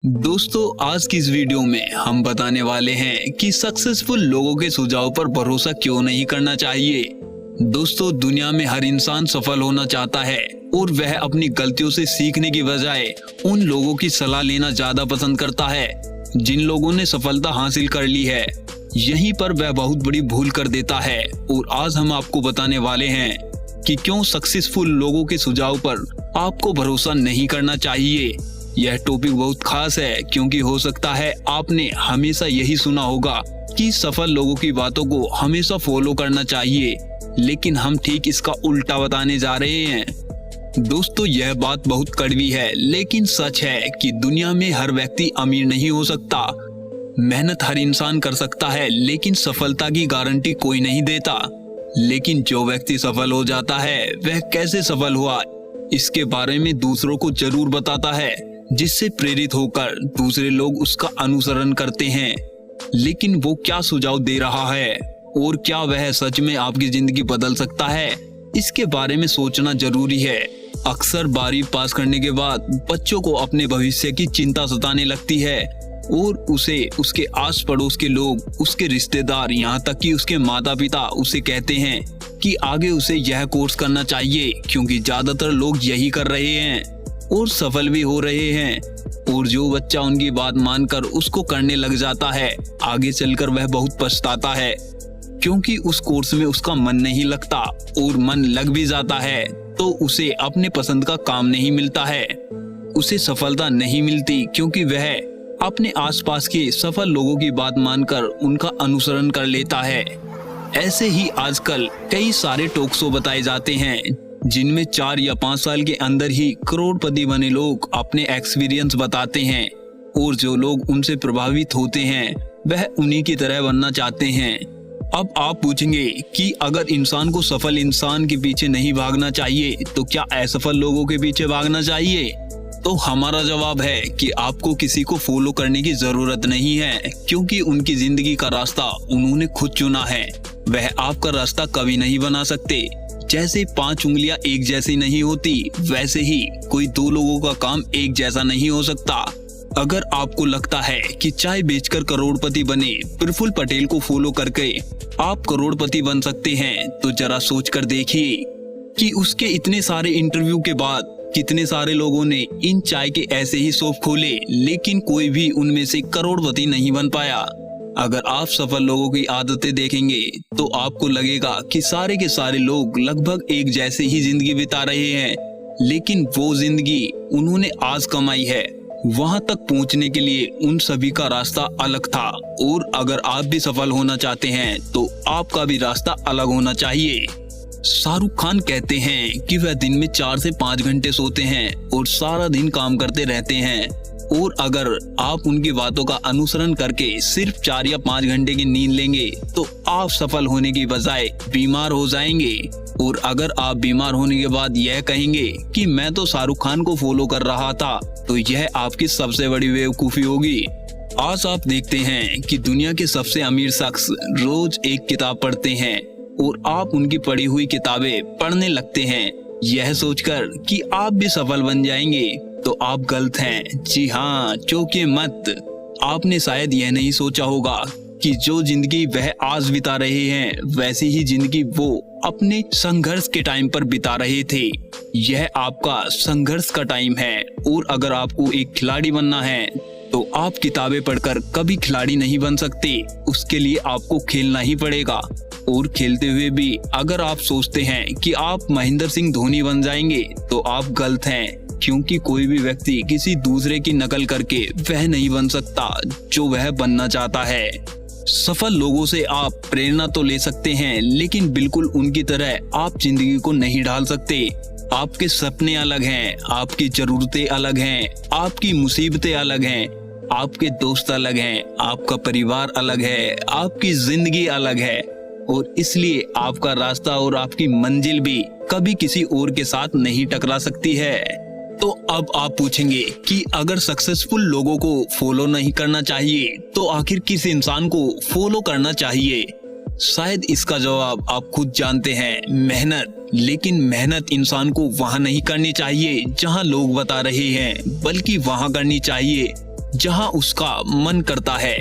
दोस्तों, आज की इस वीडियो में हम बताने वाले हैं कि सक्सेसफुल लोगों के सुझाव पर भरोसा क्यों नहीं करना चाहिए। दोस्तों, दुनिया में हर इंसान सफल होना चाहता है और वह अपनी गलतियों से सीखने की बजाय उन लोगों की सलाह लेना ज्यादा पसंद करता है जिन लोगों ने सफलता हासिल कर ली है। यहीं पर वह बहुत बड़ी भूल कर देता है और आज हम आपको बताने वाले हैं कि क्यों सक्सेसफुल लोगों के सुझाव पर आपको भरोसा नहीं करना चाहिए। यह टॉपिक बहुत खास है क्योंकि हो सकता है आपने हमेशा यही सुना होगा कि सफल लोगों की बातों को हमेशा फॉलो करना चाहिए, लेकिन हम ठीक इसका उल्टा बताने जा रहे हैं। दोस्तों, यह बात बहुत कड़वी है लेकिन सच है कि दुनिया में हर व्यक्ति अमीर नहीं हो सकता। मेहनत हर इंसान कर सकता है लेकिन सफलता की गारंटी कोई नहीं देता। लेकिन जो व्यक्ति सफल हो जाता है वह कैसे सफल हुआ इसके बारे में दूसरों को जरूर बताता है, जिससे प्रेरित होकर दूसरे लोग उसका अनुसरण करते हैं। लेकिन वो क्या सुझाव दे रहा है और क्या वह सच में आपकी जिंदगी बदल सकता है, इसके बारे में सोचना जरूरी है। अक्सर 12वीं पास करने के बाद बच्चों को अपने भविष्य की चिंता सताने लगती है और उसे उसके आस पड़ोस के लोग, उसके रिश्तेदार, यहाँ तक कि उसके माता पिता उसे कहते हैं कि आगे उसे यह कोर्स करना चाहिए क्योंकि ज्यादातर लोग यही कर रहे हैं और सफल भी हो रहे हैं। और जो बच्चा उनकी बात मानकर उसको करने लग जाता है, आगे चलकर वह बहुत पछताता है क्योंकि उस कोर्स में उसका मन नहीं लगता और मन लग भी जाता है तो उसे अपने पसंद का काम नहीं मिलता है, उसे सफलता नहीं मिलती क्योंकि वह अपने आसपास के सफल लोगों की बात मानकर उनका अनुसरण कर लेता है। ऐसे ही आजकल कई सारे टॉक शो बताए जाते हैं जिनमें 4 या 5 साल के अंदर ही करोड़पति बने लोग अपने एक्सपीरियंस बताते हैं और जो लोग उनसे प्रभावित होते हैं वह उन्हीं की तरह बनना चाहते हैं। अब आप पूछेंगे कि अगर इंसान को सफल इंसान के पीछे नहीं भागना चाहिए तो क्या असफल लोगों के पीछे भागना चाहिए? तो हमारा जवाब है कि आपको किसी को फॉलो करने की जरूरत नहीं है क्योंकि उनकी जिंदगी का रास्ता उन्होंने खुद चुना है। वह आपका रास्ता कभी नहीं बना सकते। जैसे 5 उंगलियां एक जैसी नहीं होती, वैसे ही कोई 2 लोगों का काम एक जैसा नहीं हो सकता। अगर आपको लगता है कि चाय बेचकर करोड़पति बने प्रफुल्ल पटेल को फॉलो करके आप करोड़पति बन सकते हैं, तो जरा सोच कर देखिए कि उसके इतने सारे इंटरव्यू के बाद कितने सारे लोगों ने इन चाय के ऐसे ही शॉप खोले लेकिन कोई भी उनमें से करोड़पति नहीं बन पाया। अगर आप सफल लोगों की आदतें देखेंगे तो आपको लगेगा कि सारे के सारे लोग लगभग एक जैसे ही जिंदगी बिता रहे हैं, लेकिन वो जिंदगी उन्होंने आज कमाई है। वहां तक पहुंचने के लिए उन सभी का रास्ता अलग था और अगर आप भी सफल होना चाहते हैं तो आपका भी रास्ता अलग होना चाहिए। शाहरुख खान कहते हैं कि वह दिन में 4 से 5 घंटे सोते हैं और सारा दिन काम करते रहते हैं, और अगर आप उनकी बातों का अनुसरण करके सिर्फ 4 या 5 घंटे की नींद लेंगे तो आप सफल होने की बजाय बीमार हो जाएंगे। और अगर आप बीमार होने के बाद यह कहेंगे कि मैं तो शाहरुख खान को फॉलो कर रहा था, तो यह आपकी सबसे बड़ी बेवकूफी होगी। आज आप देखते हैं कि दुनिया के सबसे अमीर शख्स रोज एक किताब पढ़ते हैं और आप उनकी पढ़ी हुई किताबें पढ़ने लगते हैं यह सोचकर कि आप भी सफल बन जाएंगे, तो आप गलत हैं। जी हाँ, चौंकिए मत। आपने शायद यह नहीं सोचा होगा कि जो जिंदगी वह आज बिता रहे हैं वैसी ही जिंदगी वो अपने संघर्ष के टाइम पर बिता रहे थे। यह आपका संघर्ष का टाइम है और अगर आपको एक खिलाड़ी बनना है तो आप किताबें पढ़कर कभी खिलाड़ी नहीं बन सकते। उसके लिए आपको खेलना ही पड़ेगा। और खेलते हुए भी अगर आप सोचते हैं कि आप महेंद्र सिंह धोनी बन जाएंगे तो आप गलत हैं, क्योंकि कोई भी व्यक्ति किसी दूसरे की नकल करके वह नहीं बन सकता जो वह बनना चाहता है। सफल लोगों से आप प्रेरणा तो ले सकते हैं लेकिन बिल्कुल उनकी तरह आप जिंदगी को नहीं ढाल सकते। आपके सपने अलग हैं, आपकी जरूरतें अलग हैं, आपकी मुसीबतें अलग हैं, आपके दोस्त अलग हैं, आपका परिवार अलग है, आपकी जिंदगी अलग है और इसलिए आपका रास्ता और आपकी मंजिल भी कभी किसी और के साथ नहीं टकरा सकती है। तो अब आप पूछेंगे कि अगर सक्सेसफुल लोगों को फॉलो नहीं करना चाहिए तो आखिर किस इंसान को फॉलो करना चाहिए? शायद इसका जवाब आप खुद जानते हैं, मेहनत। लेकिन मेहनत इंसान को वहां नहीं करनी चाहिए जहां लोग बता रहे हैं, बल्कि वहां करनी चाहिए जहां उसका मन करता है।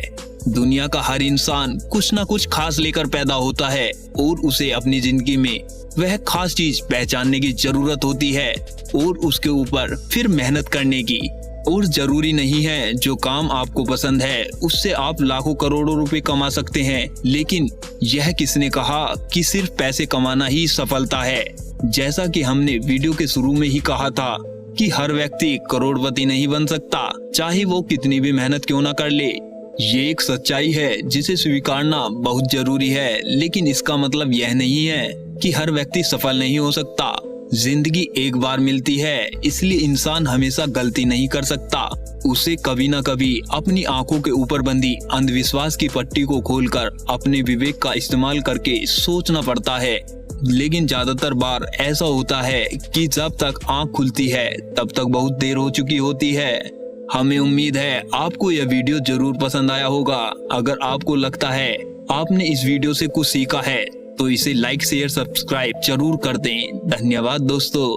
दुनिया का हर इंसान कुछ ना कुछ खास लेकर पैदा होता है और उसे अपनी जिंदगी में वह खास चीज पहचानने की जरूरत होती है और उसके ऊपर फिर मेहनत करने की। और जरूरी नहीं है जो काम आपको पसंद है उससे आप लाखों करोड़ों रुपए कमा सकते हैं, लेकिन यह किसने कहा कि सिर्फ पैसे कमाना ही सफलता है। जैसा कि हमने वीडियो के शुरू में ही कहा था कि हर व्यक्ति करोड़पति नहीं बन सकता, चाहे वो कितनी भी मेहनत क्यों ना कर ले। ये एक सच्चाई है जिसे स्वीकारना बहुत जरूरी है, लेकिन इसका मतलब यह नहीं है कि हर व्यक्ति सफल नहीं हो सकता। जिंदगी एक बार मिलती है, इसलिए इंसान हमेशा गलती नहीं कर सकता। उसे कभी ना कभी अपनी आंखों के ऊपर बंधी अंधविश्वास की पट्टी को खोलकर अपने विवेक का इस्तेमाल करके सोचना पड़ता है। लेकिन ज्यादातर बार ऐसा होता है कि जब तक आंख खुलती है तब तक बहुत देर हो चुकी होती है। हमें उम्मीद है आपको यह वीडियो जरूर पसंद आया होगा। अगर आपको लगता है आपने इस वीडियो से कुछ सीखा है तो इसे लाइक शेयर सब्सक्राइब जरूर कर दें। धन्यवाद दोस्तों।